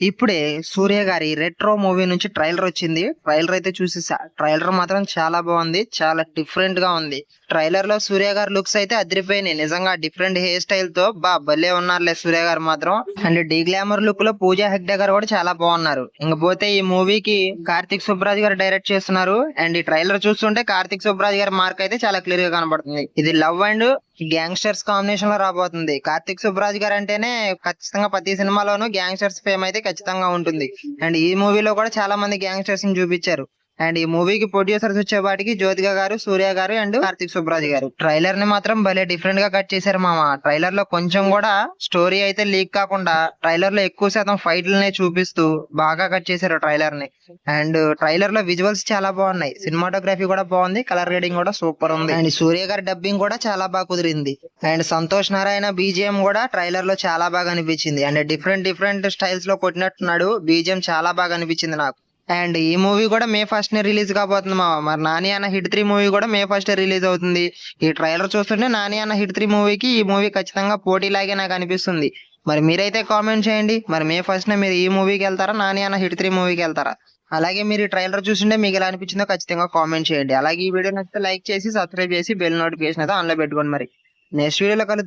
ఇప్పుడే సూర్య గారి retro movie నుంచి ట్రైలర్ వచ్చింది. ట్రైలర్ అయితే చూసేసా. ట్రైలర్ మాత్రం చాలా బాగుంది. చాలా డిఫరెంట్ గా ఉంది. ట్రైలర్ లో సూర్య గారి లుక్స్ అయితే అదిరిపోయినాయి. నిజంగా డిఫరెంట్ హెయిర్ స్టైల్ తో భలే ఉన్నారులే సూర్య గారు మాత్రం. అండ్ డీ గ్లామర్ లుక్ లో పూజా హెగ్డే గారు కూడా చాలా బాగున్నారు. ఇంకపోతే ఈ మూవీకి కార్తిక్ సుబ్బరాజ్ గారు డైరెక్ట్ చేస్తున్నారు. అండ్ ఈ ట్రైలర్ చూస్తుంటే కార్తిక్ సుబ్బరాజ్ గారి మార్క్ అయితే చాలా క్లియర్ గా కనబడుతుంది. ఇది లవ్ అండ్ గ్యాంగ్స్టర్స్ కాంబినేషన్ లో రాబోతుంది. కార్తిక్ సుబ్బరాజ్ గారు అంటేనే ఖచ్చితంగా ప్రతి సినిమాలోనూ గ్యాంగ్స్టర్స్ ఫేమ్ అయితే ఖచ్చితంగా ఉంటుంది. అండ్ ఈ మూవీలో కూడా చాలా మంది గ్యాంగ్స్టర్స్ ని చూపించారు. అండ్ ఈ మూవీకి ప్రొడ్యూసర్స్ వచ్చేవాటికి జ్యోతిక గారు, సూర్య గారు అండ్ కార్తిక్ సుబ్బరాజ్ గారు. ట్రైలర్ ని మాత్రం భలే డిఫరెంట్ గా కట్ చేశారు మామ. ట్రైలర్ లో కొంచెం కూడా స్టోరీ అయితే లీక్ కాకుండా ట్రైలర్ లో ఎక్కువ శాతం ఫైట్లనే చూపిస్తూ బాగా కట్ చేశారు ట్రైలర్ ని. అండ్ ట్రైలర్ లో విజువల్స్ చాలా బాగున్నాయి. సినిమాటోగ్రఫీ కూడా బాగుంది. కలర్ గ్రేడింగ్ కూడా సూపర్ ఉంది. అండ్ సూర్య గారి డబ్బింగ్ కూడా చాలా బాగా కుదిరింది. అండ్ సంతోష్ నారాయణ బీజిఎం కూడా ట్రైలర్ లో చాలా బాగా అనిపించింది. అండ్ డిఫరెంట్ స్టైల్స్ లో కొట్టినట్టున్నాడు. బీజిఎం చాలా బాగా అనిపించింది నాకు. అండ్ ఈ మూవీ కూడా మే 1 నే రిలీజ్ కాబోతుంది మామ. మరి నాని అన్న హిట్ 3 మూవీ కూడా మే 1 రిలీజ్ అవుతుంది. ఈ ట్రైలర్ చూస్తుంటే నాని అన్న హిట్ 3 మూవీకి ఈ మూవీ ఖచ్చితంగా పోటీలాగే నాకు అనిపిస్తుంది. మరి మీరైతే కామెంట్ చేయండి. మరి మే 1 నే మీరు ఈ మూవీకి వెళ్తారా, నాని అన్న హిట్ 3 మూవీకి వెళ్తారా? అలాగే మీరు ఈ ట్రైలర్ చూస్తుంటే మీకు ఎలా అనిపించిందో ఖచ్చితంగా కామెంట్ చేయండి. అలాగే ఈ వీడియో నచ్చితే లైక్ చేసి సబ్స్క్రైబ్ చేసి బెల్ నోటిఫికేషన్ అయితే ఆన్ లో పెట్టుకోండి. మరి నెక్స్ట్ వీడియోలో కలుద్దాం.